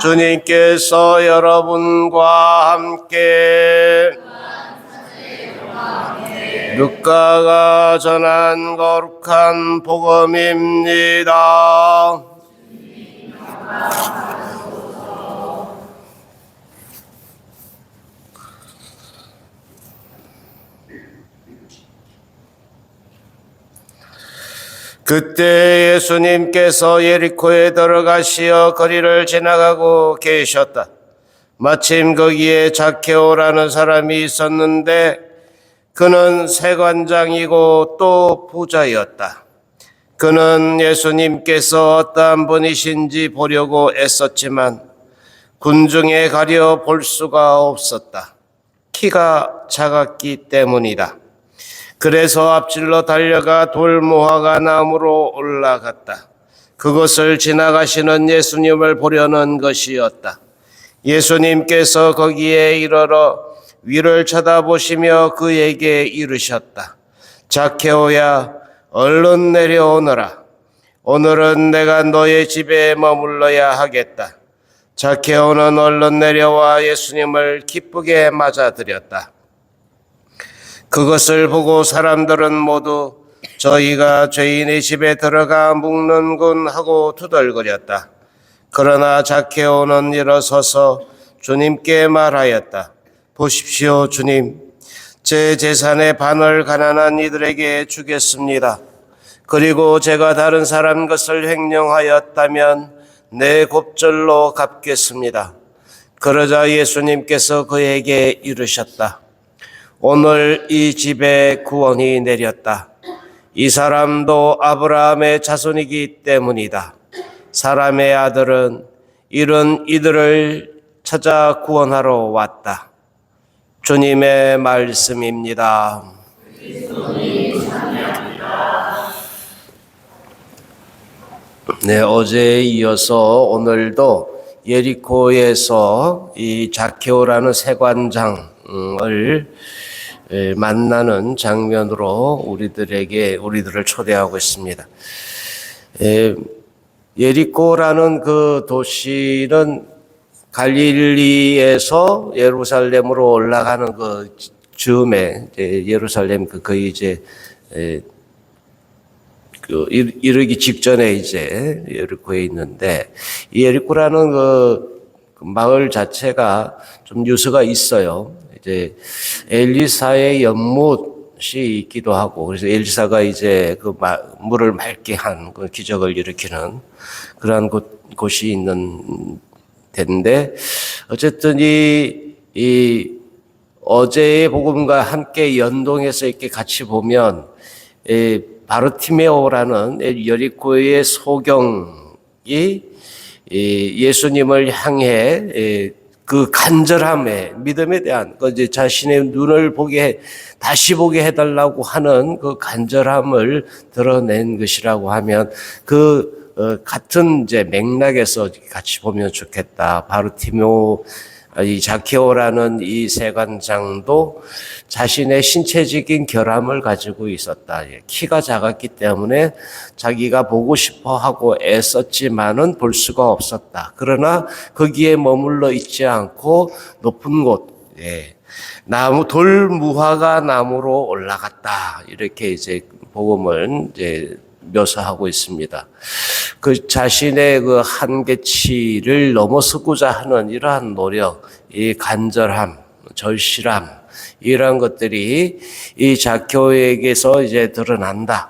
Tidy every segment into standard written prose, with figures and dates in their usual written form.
주님께서 여러분과 함께 루카가 전한 거룩한 복음입니다. 그때 예수님께서 예리코에 들어가시어 거리를 지나가고 계셨다. 마침 거기에 zak케오라는 사람이 있었는데 그는 세관장이고 또 부자였다. 그는 예수님께서 어떠한 분이신지 보려고 애썼지만 군중에 가려 볼 수가 없었다. 키가 작았기 때문이다. 그래서 앞질러 달려가 돌무화과 나무로 올라갔다. 그것을 지나가시는 예수님을 보려는 것이었다. 예수님께서 거기에 이르러 위를 쳐다보시며 그에게 이르셨다. zak케오야, 얼른 내려오너라. 오늘은 내가 너의 집에 머물러야 하겠다. zak케오는 얼른 내려와 예수님을 기쁘게 맞아들였다. 그것을 보고 사람들은 모두 저희가 죄인의 집에 들어가 묵는군 하고 투덜거렸다. 그러나 zak케오는 일어서서 주님께 말하였다. 보십시오, 주님. 제 재산의 반을 가난한 이들에게 주겠습니다. 그리고 제가 다른 사람 것을 횡령하였다면 내 곱절로 갚겠습니다. 그러자 예수님께서 그에게 이르셨다. 오늘 이 집에 구원이 내렸다. 이 사람도 아브라함의 자손이기 때문이다. 사람의 아들은 이런 이들을 찾아 구원하러 왔다. 주님의 말씀입니다. 네, 어제에 이어서 오늘도 예리코에서 이 zak케오라는 세관장을 만나는 장면으로 우리들을 초대하고 있습니다. 예리코라는 그 도시는 갈릴리에서 예루살렘으로 올라가는 그 즈음에 예루살렘 거의 이제 이르기 직전에 이제 예리코에 있는데, 이 예리코라는 그 마을 자체가 좀 뉴스가 있어요. 이제 엘리사의 연못이 있기도 하고, 그래서 엘리사가 이제 그 물을 맑게 한 그 기적을 일으키는 그러한 곳이 있는 데인데, 어쨌든 이 어제의 복음과 함께 연동해서 이렇게 같이 보면 바르티메오라는 여리고의 소경이 예수님을 향해 그 간절함에, 믿음에 대한 이제 자신의 눈을 다시 보게 해달라고 하는 그 간절함을 드러낸 것이라고 하면 같은 이제 맥락에서 같이 보면 좋겠다. 바르티메오, 이 zak케오라는 이 세관장도 자신의 신체적인 결함을 가지고 있었다. 키가 작았기 때문에 자기가 보고 싶어 하고 애썼지만은 볼 수가 없었다. 그러나 거기에 머물러 있지 않고 높은 곳, 돌무화과 나무로 올라갔다. 이렇게 이제 복음을 이제 묘사하고 있습니다. 그 자신의 그 한계치를 넘어서고자 하는 이러한 노력, 이 간절함, 절실함, 이러한 것들이 이 zak케오에게서 이제 드러난다.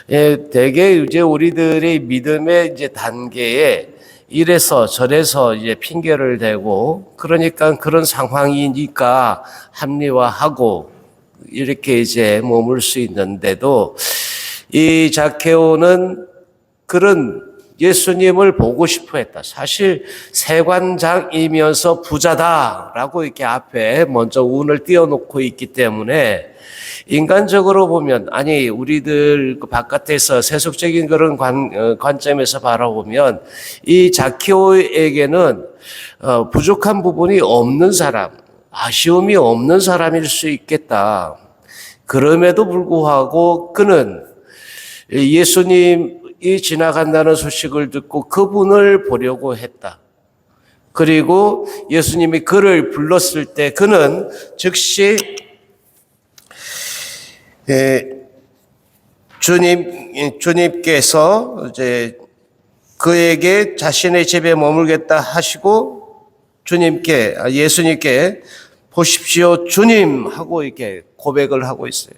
대개 이제 우리들의 믿음의 이제 단계에 이래서 저래서 이제 핑계를 대고, 그러니까 그런 상황이니까 합리화하고 이렇게 이제 머물 수 있는데도, 이 zak케오는 그런 예수님을 보고 싶어 했다. 사실 세관장이면서 부자다라고 이렇게 앞에 먼저 운을 띄워놓고 있기 때문에 인간적으로 보면, 아니 우리들 그 바깥에서 세속적인 그런 관점에서 바라보면 이 zak케오에게는 부족한 부분이 없는 사람, 아쉬움이 없는 사람일 수 있겠다. 그럼에도 불구하고 그는 예수님이 지나간다는 소식을 듣고 그분을 보려고 했다. 그리고 예수님이 그를 불렀을 때 그는 즉시 주님께서 이제 그에게 자신의 집에 머물겠다 하시고 예수님께 보십시오 주님 하고 이렇게 고백을 하고 있어요.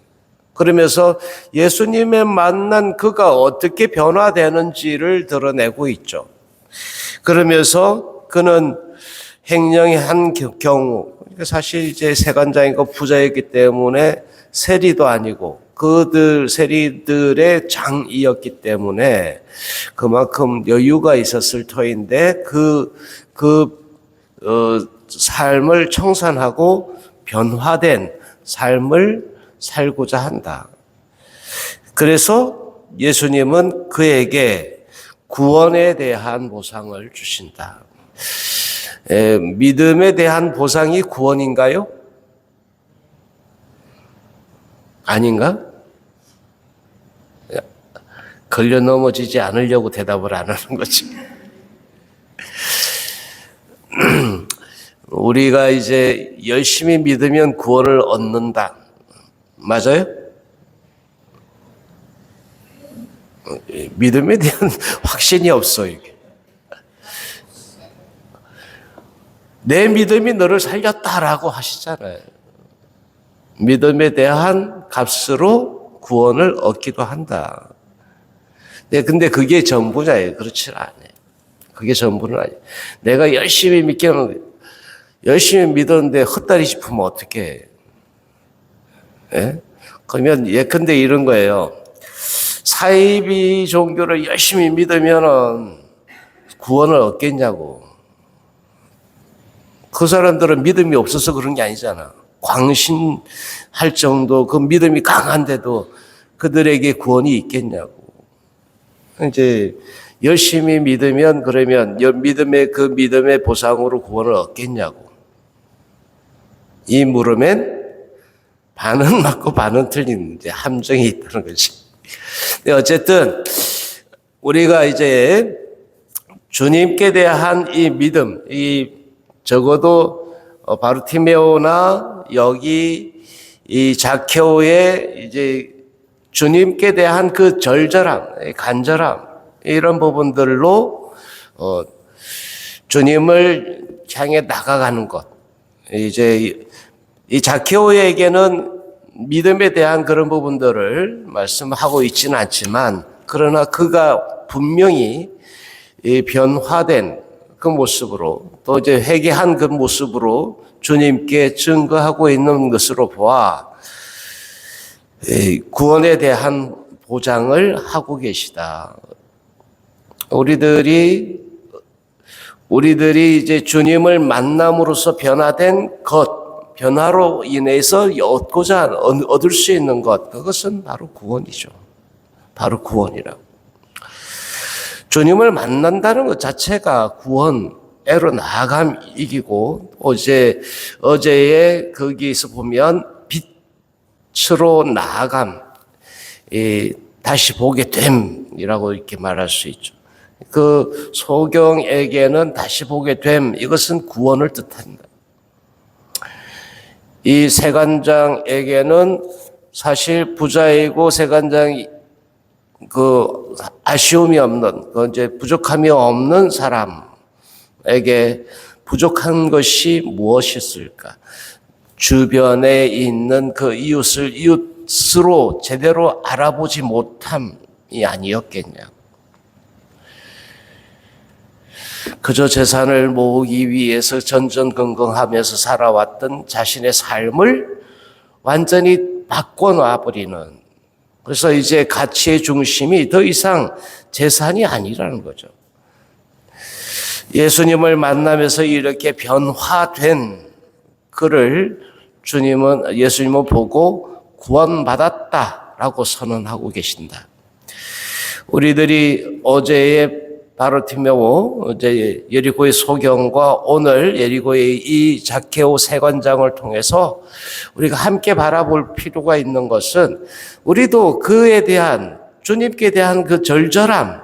그러면서 예수님의 만난 그가 어떻게 변화되는지를 드러내고 있죠. 그러면서 그는 행령의 한 경우, 사실 이제 세관장이고 부자였기 때문에 세리도 아니고 세리들의 장이었기 때문에 그만큼 여유가 있었을 터인데 삶을 청산하고 변화된 삶을 살고자 한다. 그래서 예수님은 그에게 구원에 대한 보상을 주신다. 믿음에 대한 보상이 구원인가요? 아닌가? 걸려 넘어지지 않으려고 대답을 안 하는 거지. 우리가 이제 열심히 믿으면 구원을 얻는다. 맞아요? 믿음에 대한 확신이 없어, 이게. 내 믿음이 너를 살렸다라고 하시잖아요. 믿음에 대한 값으로 구원을 얻기도 한다. 네, 근데 그게 전부냐? 그렇지 않아요. 그게 전부는 아니에요. 내가 열심히 믿었는데 헛다리 짚으면 어떡해. 예? 그러면 예컨대 이런 거예요. 사이비 종교를 열심히 믿으면은 구원을 얻겠냐고. 그 사람들은 믿음이 없어서 그런 게 아니잖아. 광신할 정도 그 믿음이 강한데도 그들에게 구원이 있겠냐고. 이제 열심히 믿으면 그러면 믿음의 보상으로 구원을 얻겠냐고. 이 물음엔 반은 맞고 반은 틀린 이제 함정이 있다는 거지. 어쨌든 우리가 이제 주님께 대한 이 믿음, 적어도 바르티메오나 여기 이 자케오의 이제 주님께 대한 그 절절함, 간절함 이런 부분들로 주님을 향해 나가가는 것. 이제 이 자케오에게는 믿음에 대한 그런 부분들을 말씀하고 있지는 않지만 그러나 그가 분명히 변화된 그 모습으로 또 이제 회개한 그 모습으로 주님께 증거하고 있는 것으로 보아 구원에 대한 보장을 하고 계시다. 우리들이 이제 주님을 만남으로써 변화된 것, 변화로 인해서 얻을 수 있는 것, 그것은 바로 구원이죠. 바로 구원이라고. 주님을 만난다는 것 자체가 구원으로 나아감이기고, 어제의 거기에서 보면 빛으로 나아감, 다시 보게 됨이라고 이렇게 말할 수 있죠. 그 소경에게는 다시 보게 됨, 이것은 구원을 뜻합니다. 이 세관장에게는 사실 부자이고 세관장이 그 아쉬움이 없는, 그 이제 부족함이 없는 사람에게 부족한 것이 무엇이었을까? 주변에 있는 그 이웃으로 제대로 알아보지 못함이 아니었겠냐. 그저 재산을 모으기 위해서 전전긍긍하면서 살아왔던 자신의 삶을 완전히 바꿔놔버리는, 그래서 이제 가치의 중심이 더 이상 재산이 아니라는 거죠. 예수님을 만나면서 이렇게 변화된 그를 예수님은 보고 구원받았다라고 선언하고 계신다. 우리들이 어제의 바르티메오, 어제 여리고의 소경과 오늘 여리고의 이 자케오 세관장을 통해서 우리가 함께 바라볼 필요가 있는 것은 우리도 주님께 대한 그 절절함,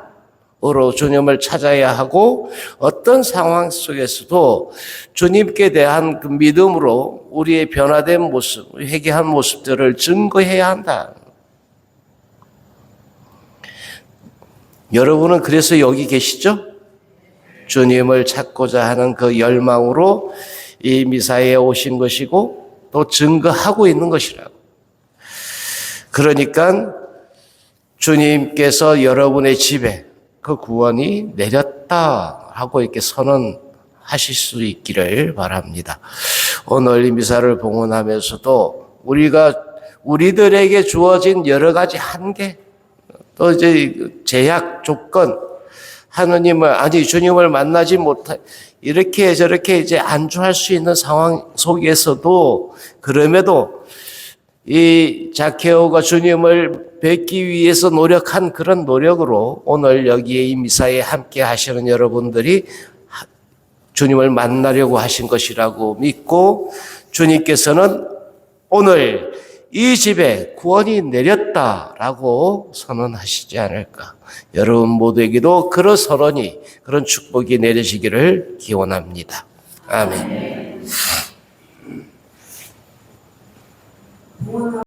주님을 찾아야 하고 어떤 상황 속에서도 주님께 대한 그 믿음으로 우리의 변화된 모습, 회개한 모습들을 증거해야 한다. 여러분은 그래서 여기 계시죠? 주님을 찾고자 하는 그 열망으로 이 미사에 오신 것이고 또 증거하고 있는 것이라고. 그러니까 주님께서 여러분의 집에 그 구원이 내렸다 하고 이렇게 선언하실 수 있기를 바랍니다. 오늘 이 미사를 봉헌하면서도 우리들에게 주어진 여러 가지 한계, 또 이제 제약, 조건, 주님을 만나지 못해, 이렇게 저렇게 이제 안주할 수 있는 상황 속에서도, 그럼에도 이 자케오가 주님을 뵙기 위해서 노력한 그런 노력으로 오늘 여기에 이 미사에 함께 하시는 여러분들이 주님을 만나려고 하신 것이라고 믿고, 주님께서는 오늘 이 집에 구원이 내렸다라고 선언하시지 않을까. 여러분 모두에게도 그런 선언이, 그런 축복이 내리시기를 기원합니다. 아멘.